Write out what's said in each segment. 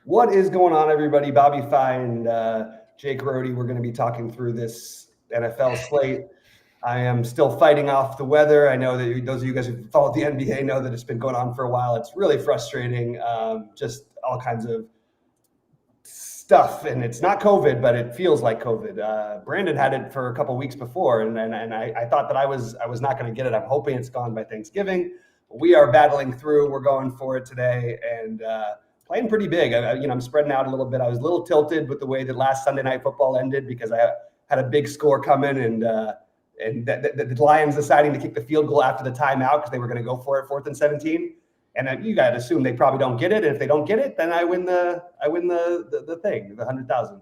What is going on, everybody? Bobby Fye and Jake Rody. We're going to be talking through this NFL slate. I am still fighting off the weather. I know that those of you guys who followed the NBA know that it's been going on for a while. It's really frustrating. Just all kinds of stuff, and it's not COVID, but it feels like COVID. Brandon had it for a couple weeks before, and I thought that I was not going to get it. I'm hoping it's gone by Thanksgiving. We are battling through. We're going for it today, and playing pretty big. I'm spreading out a little bit. I was a little tilted with the way that last Sunday Night Football ended because I had a big score coming, and the Lions deciding to kick the field goal after the timeout because they were going to go for it 4th and 17. And you got to assume they probably don't get it. And if they don't get it, then I win the thing, the 100,000.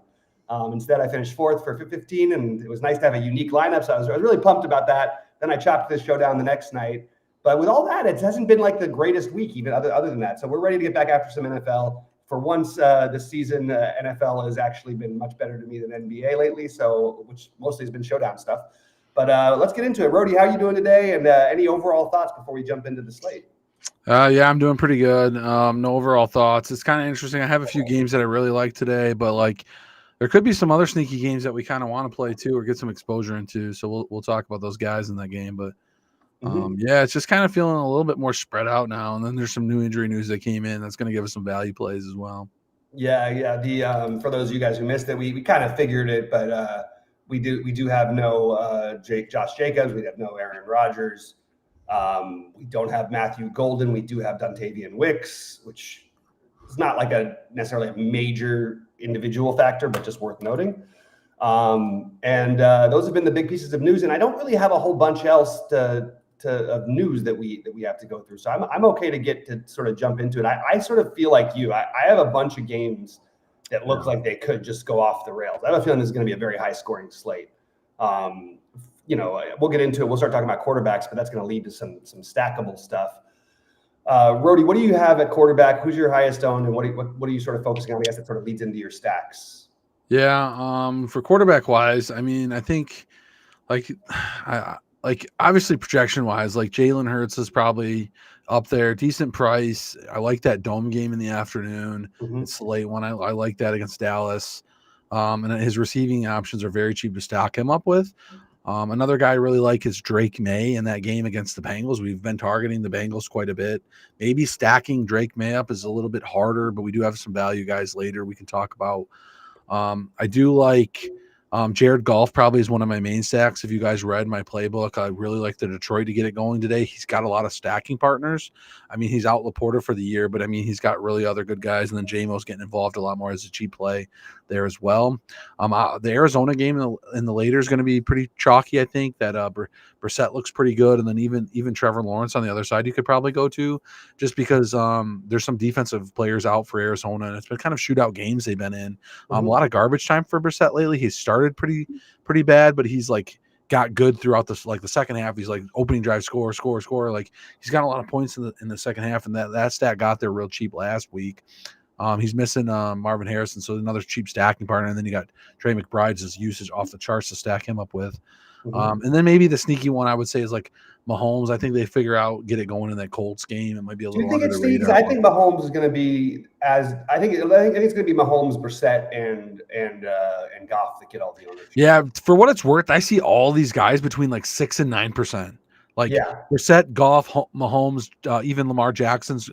Instead, I finished 4th for 15, and it was nice to have a unique lineup. So I was really pumped about that. Then I chopped this show down the next night. But with all that, it hasn't been like the greatest week, even other than that. So we're ready to get back after some NFL. For once this season, NFL has actually been much better to me than NBA lately, so which mostly has been showdown stuff. But let's get into it. Rody, how are you doing today? And any overall thoughts before we jump into the slate? Yeah, I'm doing pretty good. No overall thoughts. It's kind of interesting. I have a few games that I really like today, but like there could be some other sneaky games that we kind of want to play too or get some exposure into. So we'll talk about those guys in that game. But yeah, it's just kind of feeling a little bit more spread out now. And then there's some new injury news that came in that's going to give us some value plays as well. Yeah. The for those of you guys who missed it, we kind of figured it, but we do have no Josh Jacobs. We have no Aaron Rodgers. We don't have Matthew Golden. We do have Dontavian Wicks, which is not like necessarily a major individual factor, but just worth noting. And those have been the big pieces of news. And I don't really have a whole bunch else of news that we have to go through. So I'm okay to get to sort of jump into it. I sort of feel like you. I have a bunch of games that look like they could just go off the rails. I have a feeling this is going to be a very high scoring slate. We'll get into it. We'll start talking about quarterbacks, but that's going to lead to some stackable stuff. Rody, what do you have at quarterback? Who's your highest owned, and what are you sort of focusing on? I guess that sort of leads into your stacks. Yeah. For quarterback wise, I mean, I think like obviously projection wise, like Jalen Hurts is probably up there, decent price. I like that dome game in the afternoon. It's the late one. I like that against Dallas. And his receiving options are very cheap to stack him up with. Another guy I really like is Drake May in that game against the Bengals. We've been targeting the Bengals quite a bit. Maybe stacking Drake May up is a little bit harder, but we do have some value guys later we can talk about. I do like Jared Goff probably is one of my main stacks. If you guys read my playbook, I really like the Detroit to get it going today. He's got a lot of stacking partners. I mean, he's out Laporta for the year, but I mean, he's got really other good guys. And then J-Mo's getting involved a lot more as a cheap play there as well. The Arizona game in the later is going to be pretty chalky. I think that Brissett looks pretty good. And then even Trevor Lawrence on the other side, you could probably go to just because there's some defensive players out for Arizona. And it's been kind of shootout games they've been in. A lot of garbage time for Brissett lately. He's started pretty bad, but he's like got good throughout the second half. He's like opening drive, score. Like he's got a lot of points in the second half, and that stat got there real cheap last week. He's missing Marvin Harrison, so another cheap stacking partner, and then you got Trey McBride's usage off the charts to stack him up with. And then maybe the sneaky one I would say is like Mahomes. I think they figure out get it going in that Colts game. It might be a little. Do you think it's sneaky? I think Mahomes is going to be I think it's going to be Mahomes, Brissett, and Goff that get all the ownership. Yeah, for what it's worth, I see all these guys between like 6% and 9%. Like Brissett, Goff, Mahomes, even Lamar Jackson's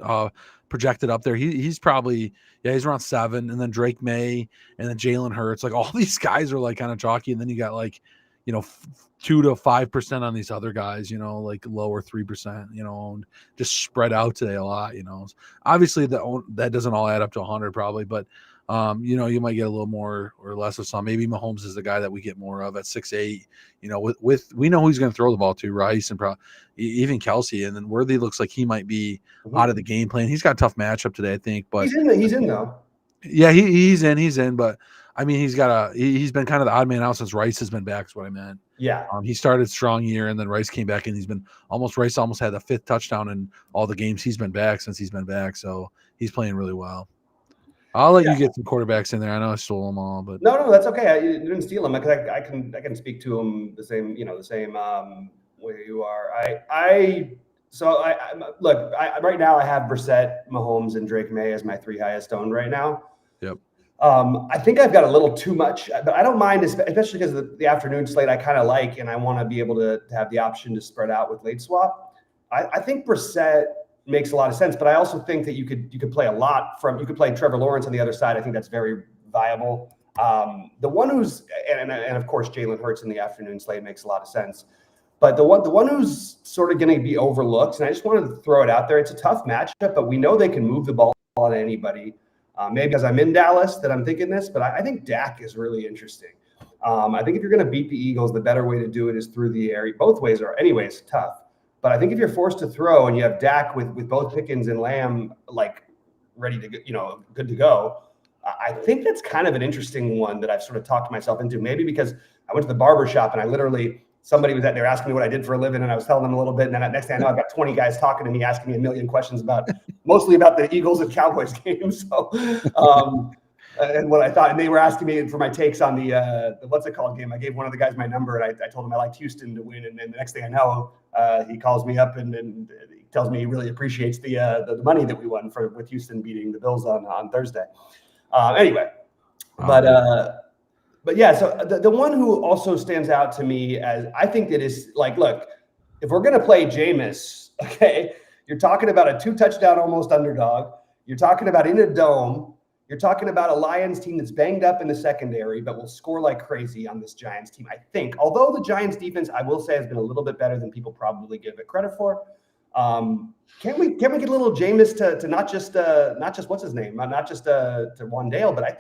projected up there. He's probably he's around 7, and then Drake May, and then Jalen Hurts. Like all these guys are like kind of chalky, and then you got like 2 to 5% on these other guys, like lower 3%, and just spread out today a lot, obviously that doesn't all add up to 100 probably, but you might get a little more or less of some. Maybe Mahomes is the guy that we get more of at 6'8", with we know who he's going to throw the ball to, Rice and probably even Kelsey, and then Worthy looks like he might be out of the game plan. He's got a tough matchup today, I think, but he's in though. Yeah, he's in, but I mean, he's been kind of the odd man out since Rice has been back. Is what I meant. Yeah, he started strong year, and then Rice came back, and Rice almost had the 5th touchdown in all the games he's been back since he's been back. So he's playing really well. I'll let you get some quarterbacks in there. I know I stole them all, but no, that's okay. You didn't steal them because I can speak to them the same way you are. Look, right now I have Brissett, Mahomes, and Drake May as my 3 highest owned right now. Yep. I think I've got a little too much, but I don't mind, especially because the afternoon slate I kind of like, and I want to be able to have the option to spread out with late swap. I think Brissett makes a lot of sense, but I also think that you could play a lot from, you could play Trevor Lawrence on the other side. I think that's very viable. The one who's, and of course Jalen Hurts in the afternoon slate makes a lot of sense. But the one who's sort of going to be overlooked, and I just wanted to throw it out there. It's a tough matchup, but we know they can move the ball on anybody. Maybe because I'm in Dallas that I'm thinking this, but I think Dak is really interesting. I think if you're going to beat the Eagles, the better way to do it is through the air. Both ways are, anyways, tough. But I think if you're forced to throw and you have Dak with both Pickens and Lamb like ready to go, good to go, I think that's kind of an interesting one that I've sort of talked myself into. Maybe because I went to the barber shop and I literally, somebody was out there asking me what I did for a living, and I was telling them a little bit. And then next thing I know, I've got 20 guys talking to me, asking me a million questions mostly about the Eagles and Cowboys game. So, and what I thought, and they were asking me for my takes on the what's it called game. I gave one of the guys my number, and I told him I liked Houston to win. And then the next thing I know, he calls me up and he tells me he really appreciates the money that we won with Houston beating the Bills on Thursday. Anyway, but yeah, so the one who also stands out to me as I think that is like, look, if we're going to play Jameis, okay, you're talking about a 2-touchdown almost underdog. You're talking about in a dome. You're talking about a Lions team that's banged up in the secondary, but will score like crazy on this Giants team, I think. Although the Giants defense, I will say, has been a little bit better than people probably give it credit for. Can we get a little Jameis to not just what's his name, not just to Wandale, but I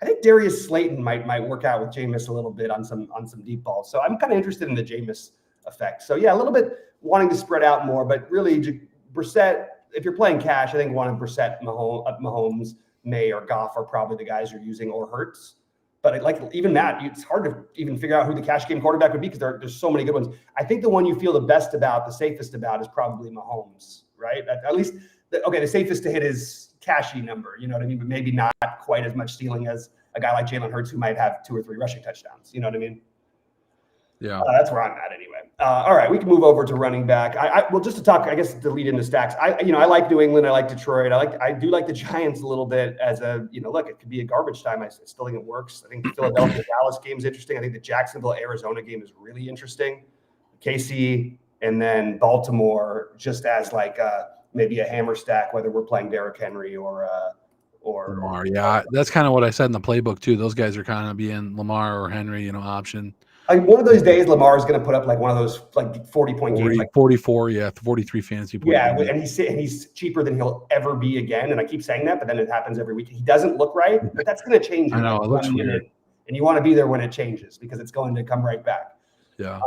think Darius Slayton might work out with Jameis a little bit on some deep balls. So I'm kind of interested in the Jameis effect. So yeah, a little bit wanting to spread out more, but really Brissett, if you're playing cash, I think one of Brissett, Mahomes, May, or Goff are probably the guys you're using, or Hurts. But like even that, it's hard to even figure out who the cash game quarterback would be because there's so many good ones. I think the one you feel the best about, the safest about, is probably Mahomes, right? At least, the safest to hit his cashy number, you know what I mean? But maybe not quite as much ceiling as a guy like Jalen Hurts who might have 2 or 3 rushing touchdowns. You know what I mean? Yeah. That's where I'm at anyway. All right, we can move over to running back. Well, just to talk, I guess, to lead into stacks. I like New England. I like Detroit. I do like the Giants a little bit as a, look, it could be a garbage time. I still think it works. I think the Philadelphia Dallas game is interesting. I think the Jacksonville Arizona game is really interesting. KC and then Baltimore just as like maybe a hammer stack, whether we're playing Derrick Henry or Lamar. Yeah, that's kind of what I said in the playbook too. Those guys are kind of being Lamar or Henry, option. One of those days, Lamar is going to put up like one of those like 40-point games, like 44, 43 fantasy points. Yeah, and he's cheaper than he'll ever be again. And I keep saying that, but then it happens every week. He doesn't look right, but that's going to change. I know, it looks weird. And you want to be there when it changes because it's going to come right back. Yeah.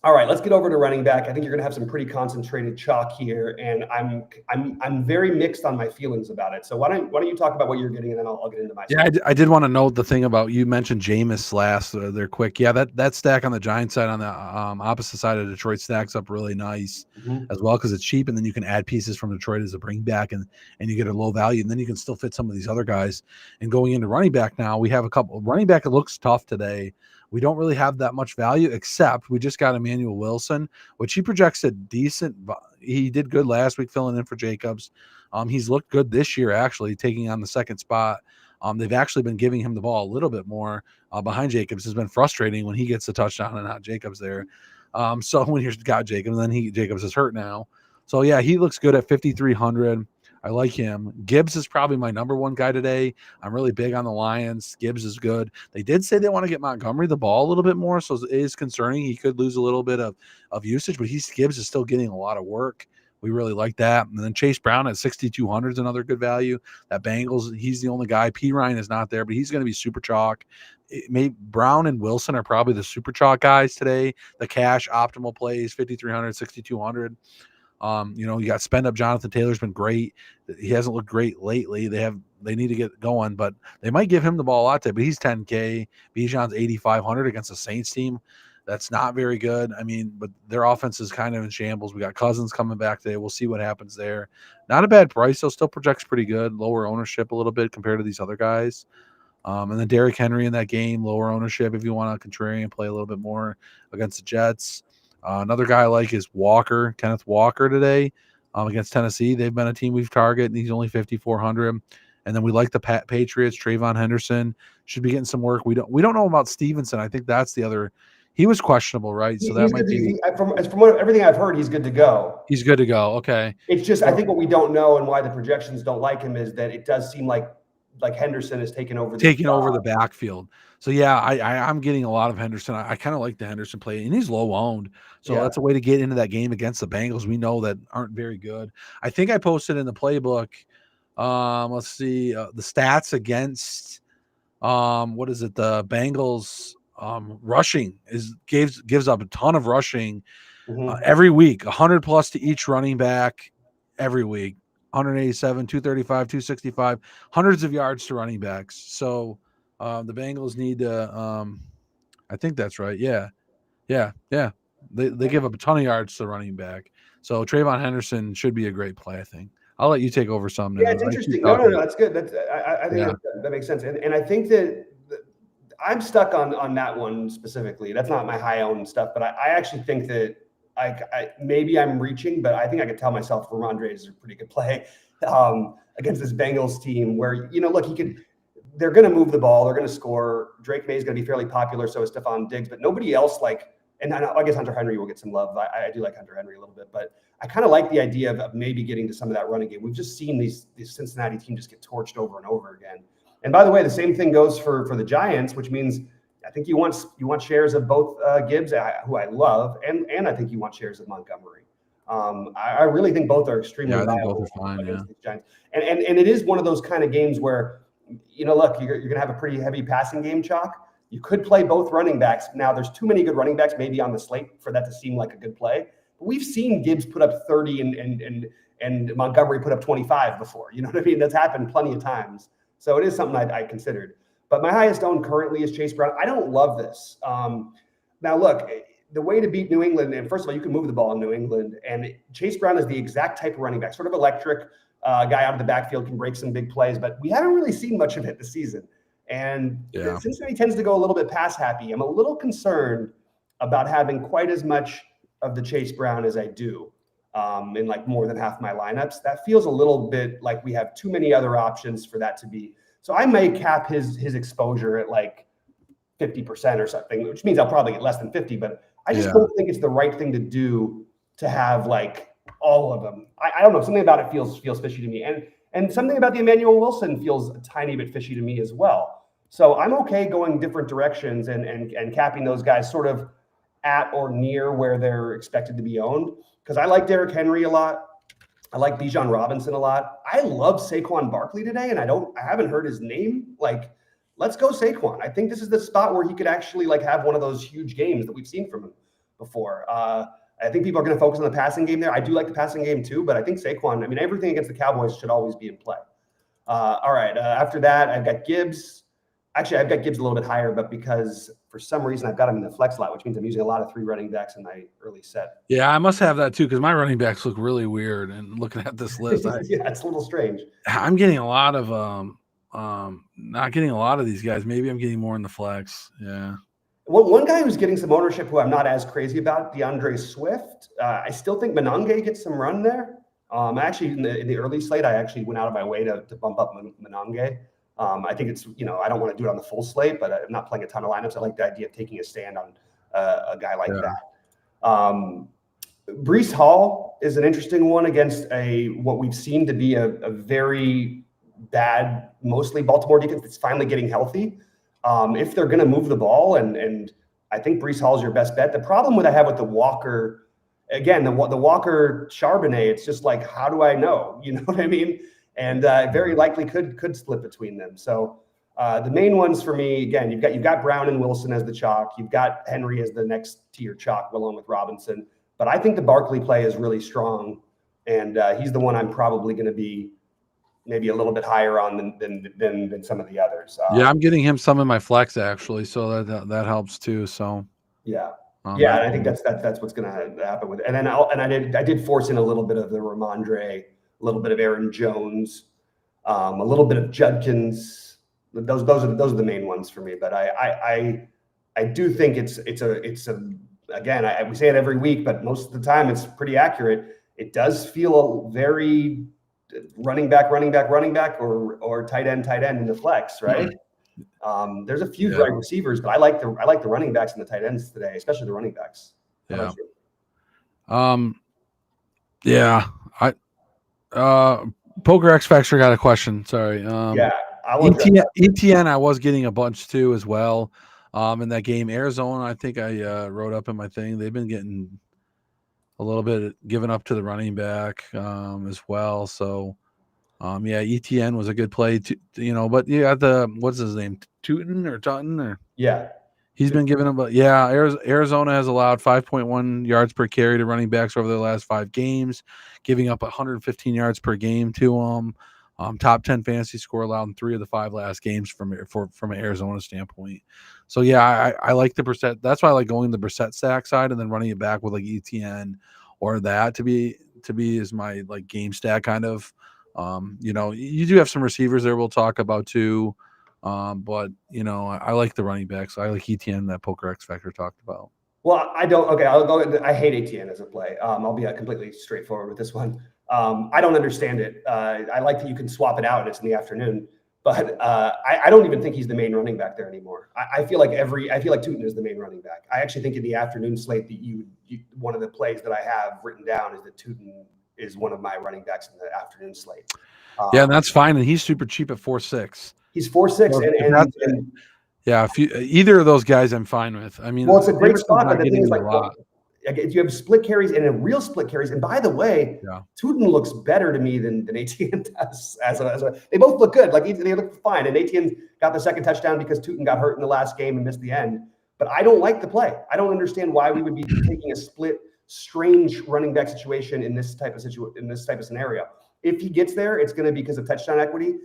All right, let's get over to running back. I think you're going to have some pretty concentrated chalk here, and I'm very mixed on my feelings about it. So why don't you talk about what you're getting, and then I'll get into my. Yeah, I did want to note the thing about, you mentioned Jameis last. They're quick. Yeah, that stack on the Giants side, on the opposite side of Detroit, stacks up really nice as well because it's cheap, and then you can add pieces from Detroit as a bring back, and you get a low value, and then you can still fit some of these other guys. And going into running back now, we have a couple. Running back, it looks tough today. We don't really have that much value, except we just got Emmanuel Wilson, which he projects a decent. He did good last week filling in for Jacobs. He's looked good this year, actually, taking on the second spot. They've actually been giving him the ball a little bit more behind Jacobs. It's been frustrating when he gets the touchdown and not Jacobs there. So when he's got Jacobs, then Jacobs is hurt now. So yeah, he looks good at 5,300. I like him. Gibbs is probably my number one guy today. I'm really big on the Lions. Gibbs is good. They did say they want to get Montgomery the ball a little bit more, so it is concerning. He could lose a little bit of usage, but Gibbs is still getting a lot of work. We really like that. And then Chase Brown at 6,200 is another good value. That Bengals, he's the only guy. P. Ryan is not there, but he's going to be super chalk. Brown and Wilson are probably the super chalk guys today. The cash optimal plays, 5,300, 6,200. You got spend up. Jonathan Taylor's been great. He hasn't looked great lately. They need to get going, but they might give him the ball a lot today. But he's 10K. Bijan's 8,500 against the Saints team. That's not very good. But their offense is kind of in shambles. We got Cousins coming back today. We'll see what happens there. Not a bad price, though. Still projects pretty good. Lower ownership a little bit compared to these other guys. And then Derrick Henry in that game, lower ownership if you want to contrarian play a little bit more against the Jets. Another guy I like is Kenneth Walker today against Tennessee. They've been a team we've targeted, and he's only 5,400. And then we like the Patriots. Trayvon Henderson should be getting some work. We don't know about Stevenson. I think that's the other. He was questionable, right? So that might be from everything I've heard, he's good to go. He's good to go. Okay. It's just I think what we don't know and why the projections don't like him is that it does seem like Henderson has taken over the backfield. So yeah, I'm getting a lot of Henderson. I kind of like the Henderson play, and he's low owned. So that's a way to get into that game against the Bengals. We know that aren't very good. I think I posted in the playbook. Let's see the stats against what is it? The Bengals rushing gives up a ton of rushing every week, 100 plus to each running back every week. 187, 235, 265, hundreds of yards to running backs. So the Bengals need to I think that's right. Yeah. They give up a ton of yards to running back. So Trayvon Henderson should be a great play, I think. I'll let you take over some now. Yeah, it's interesting. No, that's good. I think that makes sense. And I think that I'm stuck on that one specifically. That's not my high owned stuff, but I actually think that maybe I'm reaching, but I think I could tell myself Ramondre is a pretty good play against this Bengals team where, look, they're going to move the ball. They're going to score. Drake May is going to be fairly popular. So is Stephon Diggs, but nobody else and I guess Hunter Henry will get some love. I do like Hunter Henry a little bit, but I kind of like the idea of maybe getting to some of that running game. We've just seen these Cincinnati teams just get torched over and over again. And by the way, the same thing goes for the Giants, which means I think you want shares of both Gibbs, who I love, and I think you want shares of Montgomery. I really think both are extremely viable. Both are fine, against the Giants. And it is one of those kind of games where, look, you're going to have a pretty heavy passing game chalk. You could play both running backs. Now, there's too many good running backs maybe on the slate for that to seem like a good play. But we've seen Gibbs put up 30 and Montgomery put up 25 before. You know what I mean? That's happened plenty of times. So it is something I considered. But my highest owned currently is Chase Brown. I don't love this. Now, look, the way to beat New England, and first of all, you can move the ball in New England. And Chase Brown is the exact type of running back, sort of electric guy out of the backfield, can break some big plays. But we haven't really seen much of it this season. And Cincinnati tends to go a little bit pass happy. I'm a little concerned about having quite as much of the Chase Brown as I do in more than half my lineups. That feels a little bit like we have too many other options for that to be. So I may cap his exposure at 50% or something, which means I'll probably get less than 50, but I just don't think it's the right thing to do to have all of them. I don't know. Something about it feels fishy to me. And something about the Emmanuel Wilson feels a tiny bit fishy to me as well. So I'm okay going different directions and capping those guys sort of at or near where they're expected to be owned. Because I like Derrick Henry a lot. I like Bijan Robinson a lot. I love Saquon Barkley today, and I haven't heard his name. Let's go Saquon. I think this is the spot where he could actually have one of those huge games that we've seen from him before. I think people are going to focus on the passing game there. I do like the passing game too, but I think Saquon, everything against the Cowboys should always be in play. All right. After that, I've got Gibbs. Actually, I've got Gibbs a little bit higher, but because for some reason I've got him in the flex slot, which means I'm using a lot of 3 running backs in my early set. Yeah, I must have that too because my running backs look really weird. And looking at this list, yeah, it's a little strange. I'm getting a lot of not getting a lot of these guys. Maybe I'm getting more in the flex. Yeah. One guy who's getting some ownership who I'm not as crazy about, DeAndre Swift. I still think Monange gets some run there. Actually, in the early slate, I actually went out of my way to bump up Monange. I think it's, I don't want to do it on the full slate, but I'm not playing a ton of lineups. I like the idea of taking a stand on a guy like that. Breece Hall is an interesting one against what we've seen to be a very bad, mostly Baltimore defense that's finally getting healthy. If they're going to move the ball, and I think Breece Hall is your best bet. The problem I have with the Walker, again, the Walker Charbonnet, it's just how do I know? You know what I mean? And very likely could split between them. So the main ones for me, again, you've got Brown and Wilson as the chalk. You've got Henry as the next tier chalk, along with Robinson. But I think the Barkley play is really strong, and he's the one I'm probably going to be maybe a little bit higher on than some of the others. I'm getting him some in my flex actually, so that helps too. So and I think that's what's going to happen with it. And then I did force in a little bit of the Ramondre, a little bit of Aaron Jones, a little bit of Judkins. Those are the main ones for me. But I do think it's again, we say it every week, but most of the time it's pretty accurate. It does feel very running back, or tight end in the flex, right? There's a few great receivers, but I like the running backs and the tight ends today, especially the running backs. How about you? Yeah. Poker X Factor got a question. Sorry. ETN, I was getting a bunch too as well. In that game, Arizona, I think I wrote up in my thing. They've been getting a little bit given up to the running back as well. So, ETN was a good play, but what's his name? Tutton. Yeah. He's been giving him, Arizona has allowed 5.1 yards per carry to running backs over the last 5 games, giving up 115 yards per game to them. Top 10 fantasy score allowed in 3 of the 5 last games from an Arizona standpoint. So I like the Brissett. That's why I like going the Brissett stack side and then running it back with like ETN or that to be is my like game stack kind of. You do have some receivers there we'll talk about too. But I like the running backs. I like ETN that Poker X Factor talked about. Well, I don't. Okay, I'll go. I hate ETN as a play. I'll be completely straightforward with this one. I don't understand it. I like that you can swap it out and it's in the afternoon, but I don't even think he's the main running back there anymore. I feel like Tutton is the main running back. I actually think in the afternoon slate that you one of the plays that I have written down is that Tutton is one of my running backs in the afternoon slate. And that's fine. And he's super cheap at 4.6. He's 4.6, and if either of those guys, I'm fine with. I mean, well, it's a great spot, but the thing is, like, you have split carries and a real split carries. And by the way, Tutton looks better to me than ATN does. They both look good. Like they look fine. And ATN got the second touchdown because Tutton got hurt in the last game and missed the end. But I don't like the play. I don't understand why we would be taking a split, strange running back situation in this type of scenario. If he gets there, it's going to be because of touchdown equity.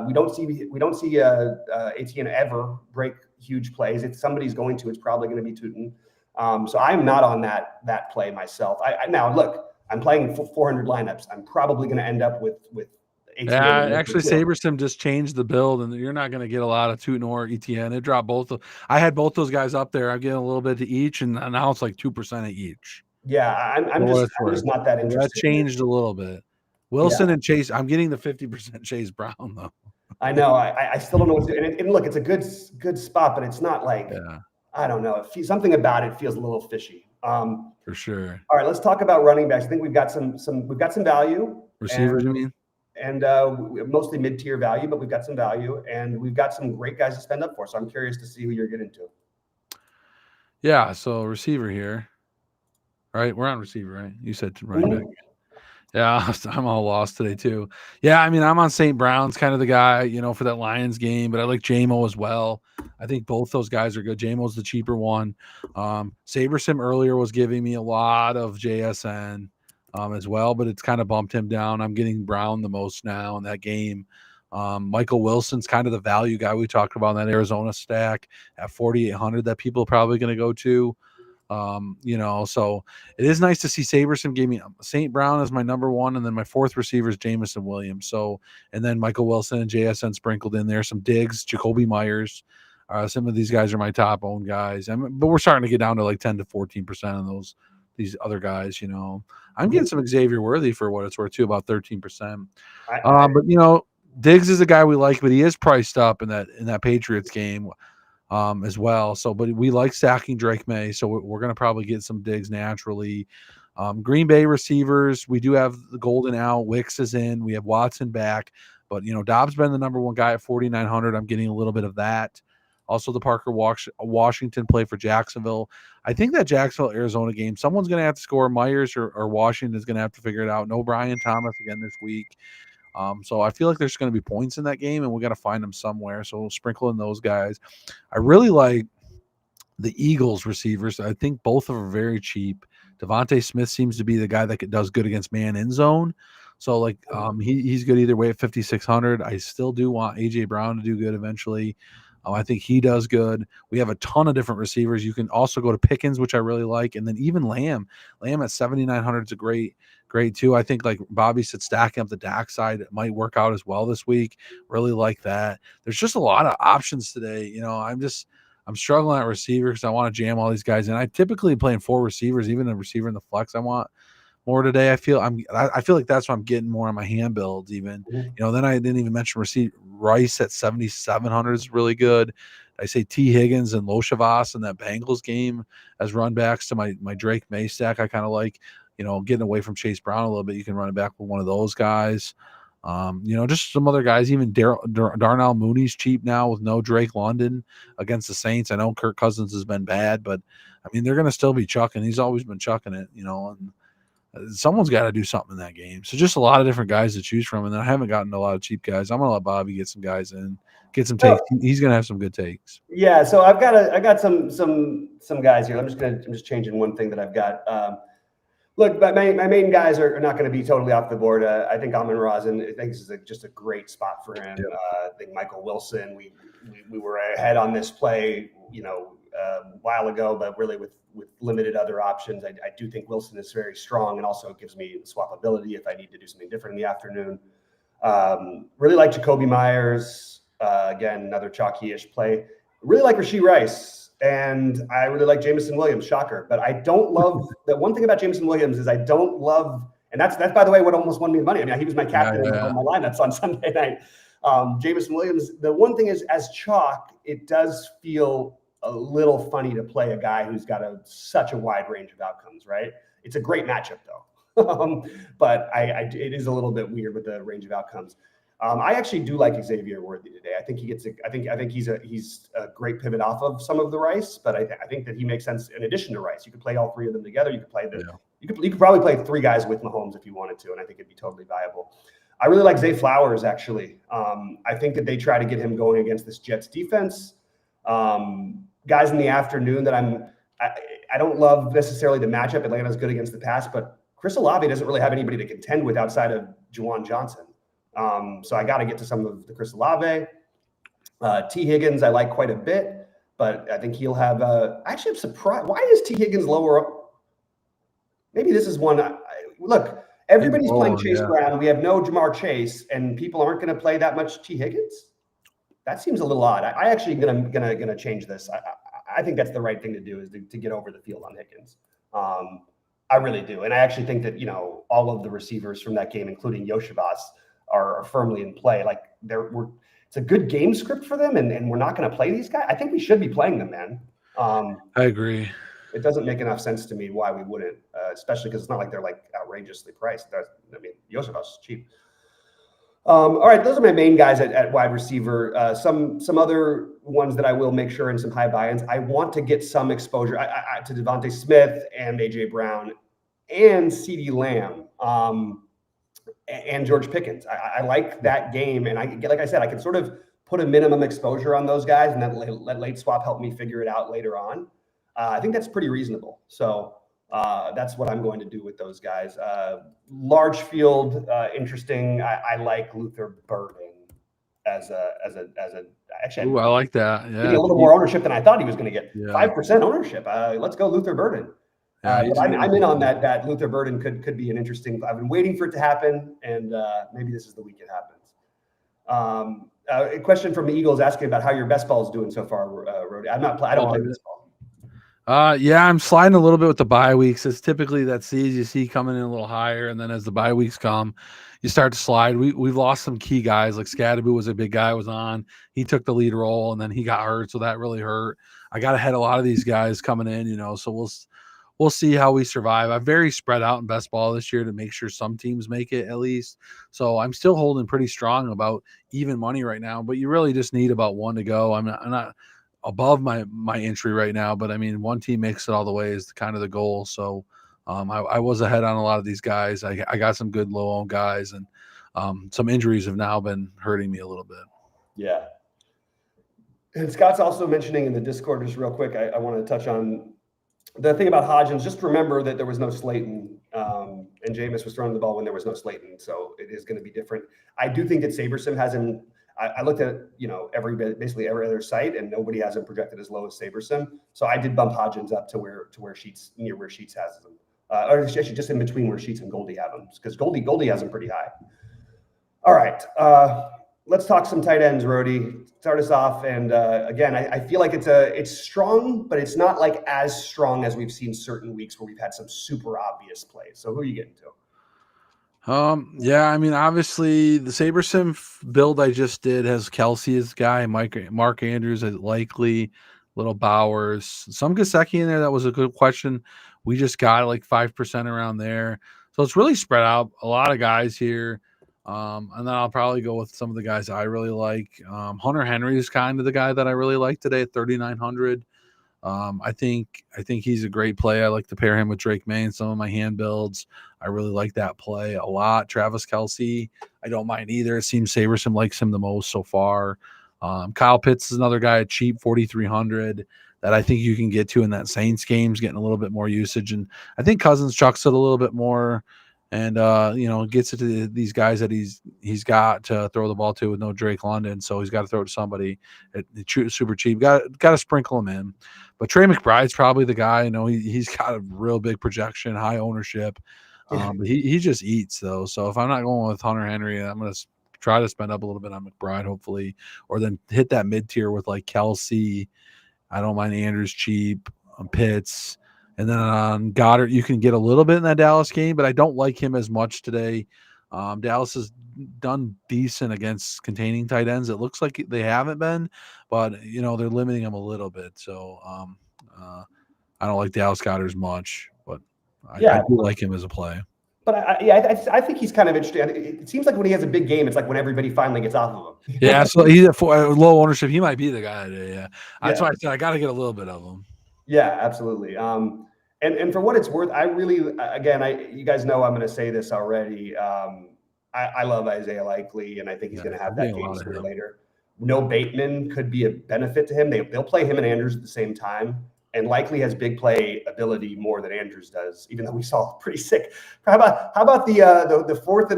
We don't see ATN ever break huge plays. If somebody's going to, it's probably going to be Tutton. So I'm not on that play myself. Now look, I'm playing 400 lineups. I'm probably going to end up with ATN. Actually, SaberSim just changed the build, and you're not going to get a lot of Tutton or ETN. It dropped both. I had both those guys up there. I'm getting a little bit to each, and now it's like 2% of each. Yeah, I'm just not that interested. That changed a little bit. Wilson and Chase. I'm getting the 50% Chase Brown though. I know. I still don't know what to do. And look, it's a good spot, but it's not like I don't know. Something about it feels a little fishy. For sure. All right, let's talk about running backs. I think we've got some value. Receivers, you mean? And mostly mid-tier value, but we've got some value, and we've got some great guys to spend up for. So I'm curious to see who you're getting to. Yeah. So receiver here. Right, we're on receiver, right? You said running back. Yeah, I'm all lost today too. Yeah, I mean, I'm on St. Brown's kind of the guy, for that Lions game, but I like JMO as well. I think both those guys are good. JMO's the cheaper one. SaberSim earlier was giving me a lot of JSN as well, but it's kind of bumped him down. I'm getting Brown the most now in that game. Michael Wilson's kind of the value guy we talked about in that Arizona stack at 4,800 that people are probably going to go to. So it is nice to see SaberSim gave me St. Brown as my number 1, and then my 4th receiver is Jamison Williams. So, and then Michael Wilson and JSN sprinkled in there, some Diggs, Jacoby Myers. Some of these guys are my top owned guys, but we're starting to get down to like 10 to 14% of these other guys. I'm getting some Xavier Worthy for what it's worth too, about 13%. But Diggs is a guy we like, but he is priced up in that Patriots game. As well. So, but we like stacking Drake May, so we're going to probably get some Diggs naturally. Green Bay receivers, we do have the Golden out. Wicks is in. We have Watson back, but Dobbs been the number 1 guy at 4,900. I'm getting a little bit of that. Also, the Parker Washington play for Jacksonville. I think that Jacksonville Arizona game, someone's going to have to score. Myers or Washington is going to have to figure it out. No Brian Thomas again this week. So I feel like there's going to be points in that game, and we got to find them somewhere. So we'll sprinkle in those guys. I really like the Eagles receivers. I think both of them are very cheap. Devontae Smith seems to be the guy that does good against man in zone. So he's good either way at 5,600. I still do want AJ Brown to do good eventually. I think he does good. We have a ton of different receivers. You can also go to Pickens, which I really like, and then even Lamb. Lamb at 7,900 is a great too. I think like Bobby said, stacking up the Dak side, it might work out as well this week. Really like that. There's just a lot of options today. I'm struggling at receiver because I want to jam all these guys in. I typically playing 4 receivers, even a receiver in the flex. I want, more today. I feel like that's what I'm getting more on my hand builds even. Then I didn't even mention Rice at 7,700 is really good. I say T. Higgins and Loshavas in that Bengals game as run backs to my Drake May stack. I kind of like, getting away from Chase Brown a little bit. You can run it back with one of those guys. Just some other guys. Even Darnell Mooney's cheap now with no Drake London against the Saints. I know Kirk Cousins has been bad, but I mean, they're going to still be chucking. He's always been chucking it, and someone's got to do something in that game. So just a lot of different guys to choose from. And then I haven't gotten a lot of cheap guys. I'm going to let Bobby get some guys in, get some takes. He's going to have some good takes. Yeah. So I got some guys here. I'm just changing one thing that I've got. Look, but my main guys are not going to be totally off the board. I think Amon-Ra, I think this is just a great spot for him. I think Michael Wilson, we were ahead on this play, a while ago, but really with limited other options. I do think Wilson is very strong, and also it gives me swappability if I need to do something different in the afternoon. Really like Jacoby Myers. Again, another chalky-ish play. Really like Rashee Rice, and I really like Jameson Williams. Shocker, but I don't love the one thing about Jameson Williams is I don't love, and that's by the way what almost won me the money. I mean, he was my captain in my lineups on Sunday night. Jameson Williams. The one thing is, as chalk, it does feel a little funny to play a guy who's got such a wide range of outcomes, right? It's a great matchup though, but it is a little bit weird with the range of outcomes. I actually do like Xavier Worthy today. I think he's a great pivot off of some of the Rice, but I think that he makes sense in addition to Rice. You could play all three of them together. You could play you could probably play three guys with Mahomes if you wanted to, and I think it'd be totally viable. I really like Zay Flowers actually. I think that they try to get him going against this Jets defense. Guys in the afternoon that I don't love necessarily the matchup. Atlanta's good against the pass, but Chris Olave doesn't really have anybody to contend with outside of Juwan Johnson. So I got to get to some of the Chris Olave. T. Higgins I like quite a bit, but I think he'll have actually I'm surprised. Why is T. Higgins lower up? Maybe this is one. Look, everybody's playing Chase Brown. We have no Jamar Chase, and people aren't going to play that much T. Higgins. That seems a little odd. I actually gonna change this. I think that's the right thing to do is to get over the field on Higgins. I really do, and I actually think that all of the receivers from that game, including Yoshibas, are firmly in play. Like it's a good game script for them, and we're not going to play these guys. I think we should be playing them, man. I agree. It doesn't make enough sense to me why we wouldn't, especially because it's not like they're like outrageously priced. I mean, Yoshibas is cheap. All right, those are my main guys at wide receiver. Some other ones that I will make sure in some high buy-ins. I want to get some exposure to Devontae Smith and AJ Brown and CeeDee Lamb and George Pickens. I like that game, and like I said, I can sort of put a minimum exposure on those guys, and then let late swap help me figure it out later on. I think that's pretty reasonable. So that's what I'm going to do with those guys. Large field, interesting. I like Luther Burden as actually. Ooh, I like that. Yeah, a little more ownership than I thought he was going to get. 5% ownership. Let's go Luther Burden. I'm in on that. Luther Burden could be an interesting. I've been waiting for it to happen, and maybe this is the week it happens. A question from the Eagles asking about how your best ball is doing so far, Rody. I don't play best ball. I'm sliding a little bit with the bye weeks. It's typically that sees you see coming in a little higher, and then as the bye weeks come, you start to slide. We've lost some key guys, like Scadaboo was a big guy, was on. He took the lead role, and then he got hurt, so that really hurt. I got ahead a lot of these guys coming in, so we'll see how we survive. I'm very spread out in best ball this year to make sure some teams make it at least. So I'm still holding pretty strong about even money right now, but you really just need about one to go. I'm not above my entry right now, but I mean, one team makes it all the way is kind of the goal. So I was ahead on a lot of these guys. I got some good low owned guys, and some injuries have now been hurting me a little bit. Yeah. And Scott's also mentioning in the Discord, just real quick, I want to touch on the thing about Hodgins. Just remember that there was no Slayton, and Jameis was throwing the ball when there was no Slayton. So it is going to be different. I do think that Sabersim has him. I looked at basically every other site, and nobody has him projected as low as Sabersim. So I did bump Hodgins up to where Sheets has them, or actually just in between where Sheets and Goldie have them, because Goldie has them pretty high. All right, let's talk some tight ends, Rody. Start us off. And again, I feel like it's strong, but it's not like as strong as we've seen certain weeks where we've had some super obvious plays. So who are you getting to? Yeah, I mean, obviously the SaberSim build I just did has Kelsey as guy, Mark Andrews as likely, little Bowers, some Gesicki in there. That was a good question. We just got like 5% around there, so it's really spread out. A lot of guys here, and then I'll probably go with some of the guys I really like. Hunter Henry is kind of the guy that I really like today at 3,900. I think he's a great play. I like to pair him with Drake May in some of my hand builds. I really like that play a lot. Travis Kelsey, I don't mind either. It seems Sabersim likes him the most so far. Kyle Pitts is another guy at cheap 4,300 that I think you can get to in that Saints games, getting a little bit more usage. And I think Cousins chucks it a little bit more and gets it to these guys that he's got to throw the ball to with no Drake London. So he's got to throw it to somebody at super cheap. Got to sprinkle him in. But Trey McBride's probably the guy. He's got a real big projection, high ownership. But he just eats though. So if I'm not going with Hunter Henry, I'm going to try to spend up a little bit on McBride, hopefully, or then hit that mid tier with like Kelsey. I don't mind Andrews cheap, Pitts, and then on Goddard you can get a little bit in that Dallas game, but I don't like him as much today. Dallas has done decent against containing tight ends. It looks like they haven't been, but they're limiting him a little bit. So I don't like Dallas Goddard as much, but I do like him as a play. But I think he's kind of interesting. It seems like when he has a big game, it's like when everybody finally gets off of him. Yeah, so he's at low ownership. He might be the guy today. Yeah, that's why I said I got to get a little bit of him. Yeah, absolutely. And for what it's worth, I really, again, you guys know I'm going to say this already. I love Isaiah Likely, and I think he's going to have that game sooner or later. No Bateman could be a benefit to him. They'll play him and Andrews at the same time. And Likely has big play ability more than Andrews does, even though we saw pretty sick. How about the fourth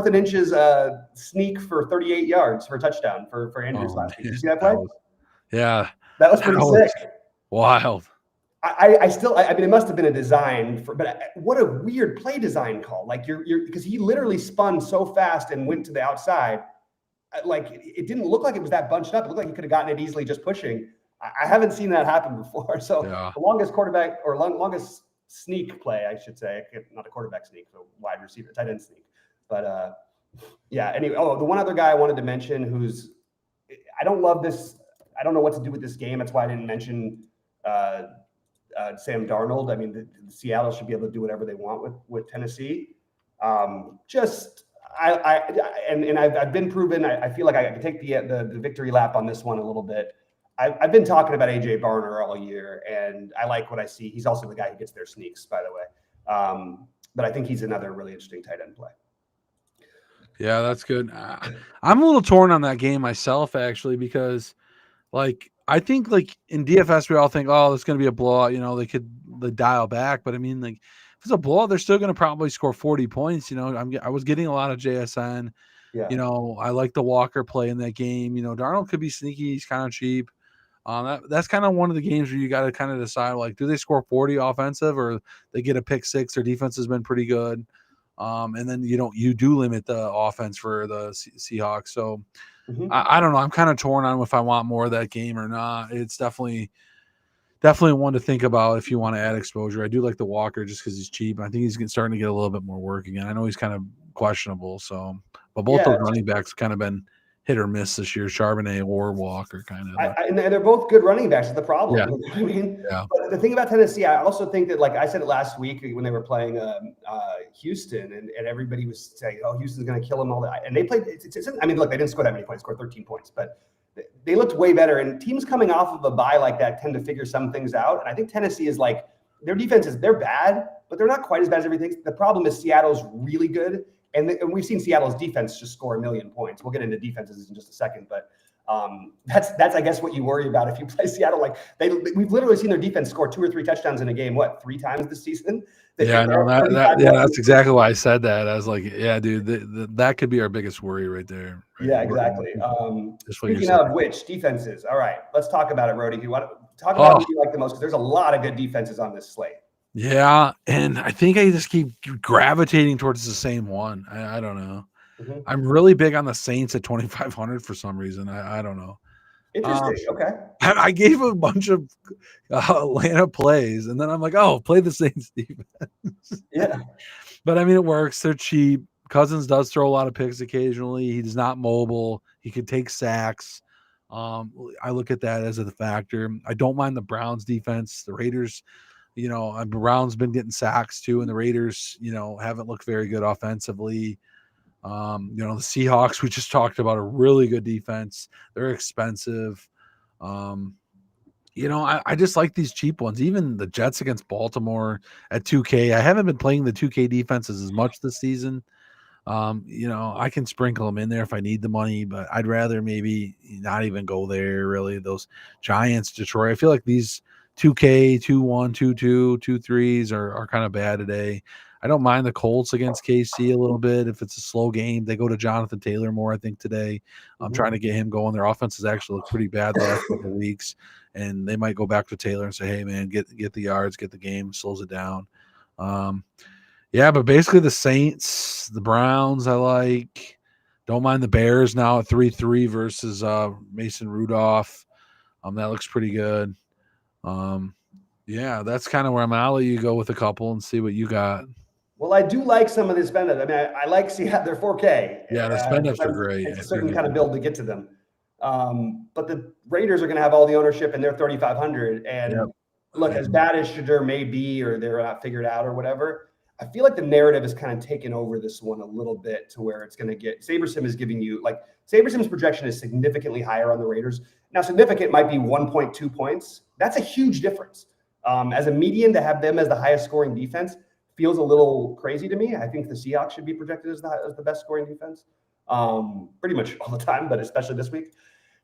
and inches sneak for 38 yards for a touchdown for Andrews last week? Did you see that play? That was pretty sick. Wild. I mean, it must have been a design but what a weird play design call. Like because he literally spun so fast and went to the outside. Like it didn't look like it was that bunched up. It looked like he could have gotten it easily just pushing. I haven't seen that happen before. So the longest quarterback or longest sneak play, I should say, not a quarterback sneak, so wide receiver, tight end sneak. But anyway, the one other guy I wanted to mention I don't love this. I don't know what to do with this game. That's why I didn't mention Sam Darnold. I mean, the Seattle should be able to do whatever they want with Tennessee. I've been proven. I feel like I can take the victory lap on this one a little bit. I've been talking about AJ Barner all year, and I like what I see. He's also the guy who gets their sneaks, by the way. But I think he's another really interesting tight end play. Yeah, that's good. I'm a little torn on that game myself, actually, because I think in DFS we all think, oh, it's going to be a blowout. They dial back, but I mean, if it's a blowout, they're still going to probably score 40 points. I was getting a lot of JSN. Yeah. I like the Walker play in that game. Darnold could be sneaky. He's kind of cheap. That's kind of one of the games where you got to kind of decide, do they score 40 offensive or they get a pick six? Their defense has been pretty good. And then you do limit the offense for the Seahawks. So I don't know. I'm kind of torn on if I want more of that game or not. It's definitely one to think about if you want to add exposure. I do like the Walker just because he's cheap. I think he's starting to get a little bit more work again. I know he's kind of questionable. So, but both those running backs kind of been hit or miss this year, Charbonnet or Walker, kind of. And they're both good running backs. Is the problem? Yeah. You know what I mean, But the thing about Tennessee, I also think that, like I said it last week when they were playing Houston, and everybody was saying, "Oh, Houston's going to kill them all that." And they played. I mean, look, they didn't score that many points. Scored 13 points, but they looked way better. And teams coming off of a bye like that tend to figure some things out. And I think Tennessee is their defense they're bad, but they're not quite as bad as everything. The problem is Seattle's really good. And we've seen Seattle's defense just score 1 million points. We'll get into defenses in just a second, but that's I guess what you worry about if you play Seattle. We've literally seen their defense score 2 or 3 touchdowns in a game. 3 times this season? That's exactly why I said that. I was like, yeah, dude, that could be our biggest worry right there. Right? Yeah, exactly. Speaking of which, defenses. All right, let's talk about it, Rody. You want to talk about who you like the most? Because there's a lot of good defenses on this slate. Yeah, and I think I just keep gravitating towards the same one. I don't know. I'm really big on the Saints at 2,500 for some reason. I don't know. Interesting. Okay. I gave a bunch of Atlanta plays, and then I'm like, oh, play the Saints defense. Yeah. But I mean, it works. They're cheap. Cousins does throw a lot of picks occasionally. He's not mobile. He can take sacks. I look at that as a factor. I don't mind the Browns defense. The Raiders, Browns been getting sacks too, and the Raiders, haven't looked very good offensively. The Seahawks, we just talked about, a really good defense. They're expensive. I just like these cheap ones. Even the Jets against Baltimore at 2K. I haven't been playing the 2K defenses as much this season. I can sprinkle them in there if I need the money, but I'd rather maybe not even go there, really. Those Giants, Detroit, I feel like these 2K, 2-1, 2-2, 2-3s are kind of bad today. I don't mind the Colts against KC a little bit if it's a slow game. They go to Jonathan Taylor more, I think, today. I'm trying to get him going. Their offense has actually looked pretty bad the last couple of weeks, and they might go back to Taylor and say, hey, man, get the yards, get the game, slows it down. Yeah, but basically the Saints, the Browns, I like. Don't mind the Bears now at 3-3 versus Mason Rudolph. That looks pretty good. Yeah, that's kind of where I'm at. I'll let you go with a couple and see what you got. Well, I do like some of the spend ups. I mean, I like they're 4K. Yeah, the spend ups are great. It's a certain kind of build to get to them. But the Raiders are going to have all the ownership, and they're 3,500. And look, as bad as Shadur may be, or they're not figured out, or whatever, I feel like the narrative is kind of taken over this one a little bit to where it's going to get. SaberSim is giving you SaberSim's projection is significantly higher on the Raiders. Now, significant might be 1.2 points. That's a huge difference. As a median, to have them as the highest scoring defense feels a little crazy to me. I think the Seahawks should be projected as the best scoring defense pretty much all the time, but especially this week.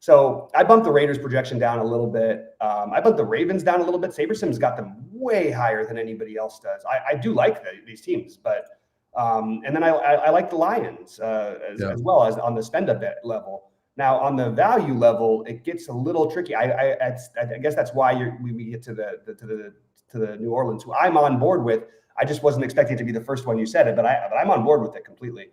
So I bumped the Raiders projection down a little bit. I bumped the Ravens down a little bit. SaberSim's got them way higher than anybody else does. I do like these teams, but and then I like the Lions as well as on the spend a bet level. Now on the value level, it gets a little tricky. I guess that's why we get to the New Orleans, who I'm on board with. I just wasn't expecting it to be the first one you said it, but I'm on board with it completely.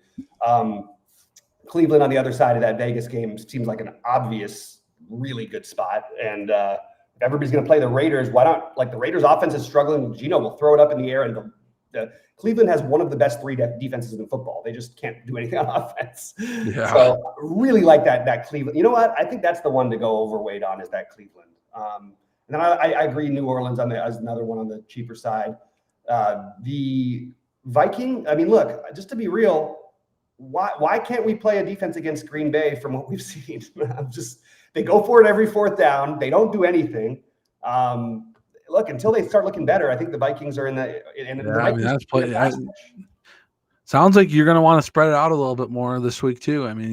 Cleveland on the other side of that Vegas game seems like an obvious, really good spot. And if everybody's going to play the Raiders, why not? Like, the Raiders offense is struggling. Gino will throw it up in the air, and Cleveland has one of the best three defenses in football. They just can't do anything on offense. Yeah. So really like that Cleveland. You know what? I think that's the one to go overweight on, is that Cleveland. And then I agree, New Orleans as another one on the cheaper side. The Viking, I mean, look, just to be real, why can't we play a defense against Green Bay from what we've seen? They go for it every fourth down. They don't do anything. Look, until they start looking better, I think the Vikings are in the. I mean, that's play. Sounds like you're going to want to spread it out a little bit more this week too. I mean,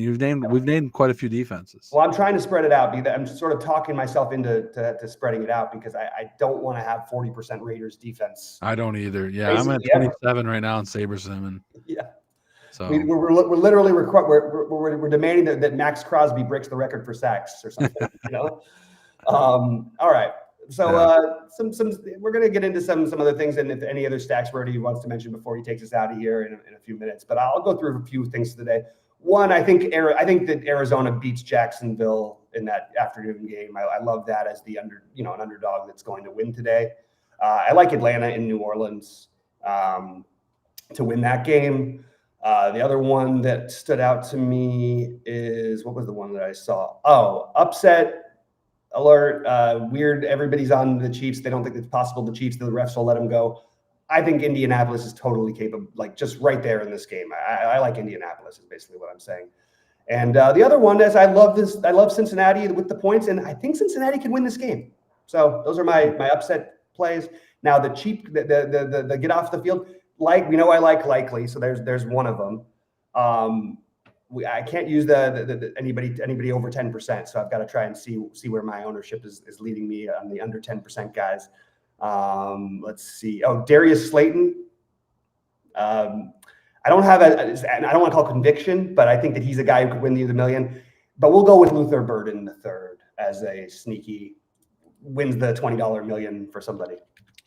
we've named quite a few defenses. Well, I'm trying to spread it out. I'm sort of talking myself into spreading it out, because I don't want to have 40% Raiders defense. I don't either. Yeah, I'm at 27 right now in SaberSim, and so we're literally we're demanding that Max Crosby breaks the record for sacks or something. All right. So we're going to get into some other things, and if any other stacks Brody wants to mention before he takes us out of here in a few minutes. But I'll go through a few things today. One, I think that Arizona beats Jacksonville in that afternoon game. I love that as an underdog that's going to win today. I like Atlanta in New Orleans to win that game. The other one that stood out to me is, what was the one that I saw? Oh, upset alert, weird. Everybody's on the Chiefs. They don't think it's possible the Chiefs, the refs will let them go. I think Indianapolis is totally capable, just right there in this game. I like Indianapolis is basically what I'm saying. And the other one is, I love Cincinnati with the points, and I think Cincinnati can win this game. So those are my upset plays. Now the cheap, the get off the field, I like likely. So there's one of them. I can't use anybody over 10%, so I've got to try and see where my ownership is leading me on the under 10% guys. Let's see. Oh, Darius Slayton. I don't have I don't want to call conviction, but I think that he's a guy who could win the million. But we'll go with Luther Burden III as a sneaky wins the $20 million for somebody.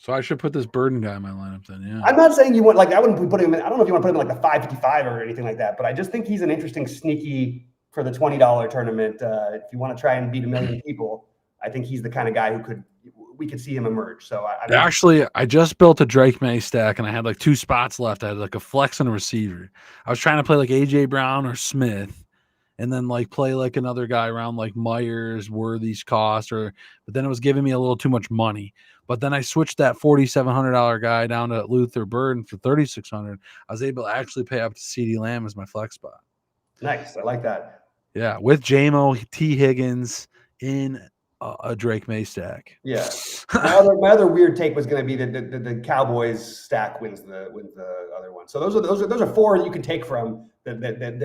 So I should put this Burden guy in my lineup then. Yeah. I'm not saying you want I wouldn't put him in. I don't know if you want to put him in like the 555 or anything like that, but I just think he's an interesting sneaky for the $20 tournament. If you want to try and beat 1 million people, I think he's the kind of guy who we could see him emerge. So actually, I just built a Drake May stack and I had like 2 spots left. I had like a flex and a receiver. I was trying to play like AJ Brown or Smith, and then like play like another guy around like Myers, Worthy's cost, but then it was giving me a little too much money. But then I switched that $4,700 guy down to Luther Burden for $3,600. I was able to actually pay up to CeeDee Lamb as my flex spot. Nice. I like that. Yeah, with JMO, T. Higgins in a Drake May stack. Yeah. My other weird take was going to be the Cowboys stack wins the other one. So those are 4 you can take from that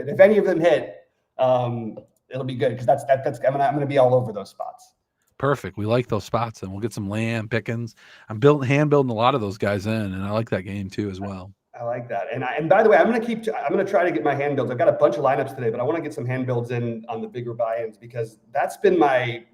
if any of them hit, it'll be good because I'm gonna be all over those spots. Perfect. We like those spots, and we'll get some Lamb, Pickens. I'm hand building a lot of those guys in, and I like that game too as well. I like that. And by the way, I'm gonna try to get my hand builds. I've got a bunch of lineups today, but I want to get some hand builds in on the bigger buy-ins because that's been my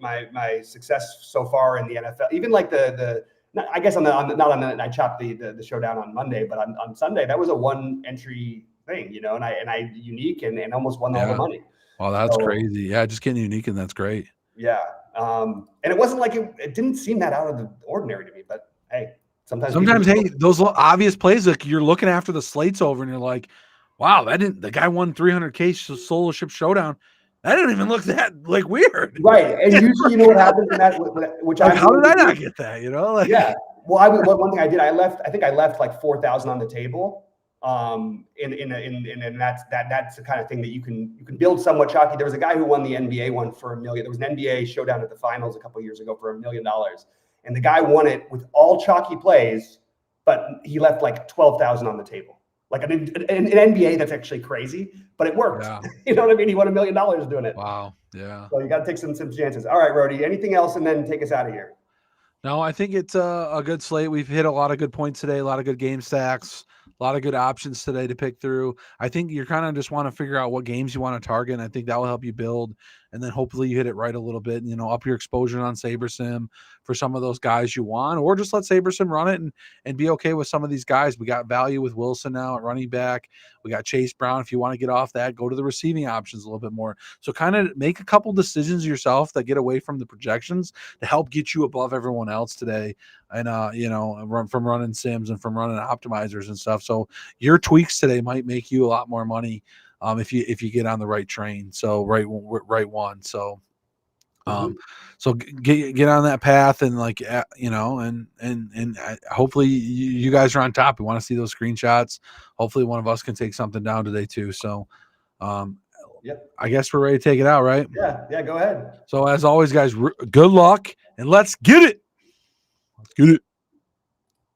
success so far in the NFL. Even like I guess I chopped the showdown on Monday, but on Sunday that was a 1 entry thing, you know, and I unique and almost won all the money. Wow, that's crazy. Yeah, just getting unique, and that's great. Yeah. And it wasn't like it didn't seem that out of the ordinary to me, but hey, sometimes hey, those obvious plays, like you're looking after the slate's over and you're like, wow, the guy won 300K solo ship showdown. That didn't even look that like weird. Right. And usually, you know what happens in that, which like, how did I not get that? You know, like, yeah. Well, one thing I did, I think I left like 4,000 on the table. And that's the kind of thing that you can build somewhat chalky. There was a guy who won the NBA one for $1 million. There was an NBA showdown at the finals a couple of years ago for $1 million, and the guy won it with all chalky plays, but he left like 12,000 on the table. Like an NBA, that's actually crazy, but it worked. Yeah. You know what I mean? He won $1 million doing it. Wow. Yeah. So you got to take some chances. All right, Rody. Anything else, and then take us out of here. No, I think it's a good slate. We've hit a lot of good points today, a lot of good game stacks, a lot of good options today to pick through. I think you're kind of just want to figure out what games you want to target, and I think that will help you build. And then hopefully you hit it right a little bit, and, you know, up your exposure on SaberSim for some of those guys you want, or just let SaberSim run it and be okay with some of these guys. We got value with Wilson now at running back. We got Chase Brown. If you want to get off that, go to the receiving options a little bit more. So kind of make a couple decisions yourself that get away from the projections to help get you above everyone else today. And, you know, run from running sims and from running optimizers and stuff. So your tweaks today might make you a lot more money if you get on the right train. So right one. So so get on that path and, like, you know, and hopefully you guys are on top. We want to see those screenshots. Hopefully one of us can take something down today too. So yep. I guess we're ready to take it out, right? Yeah, go ahead. So as always, guys, good luck and let's get it. Let's get it.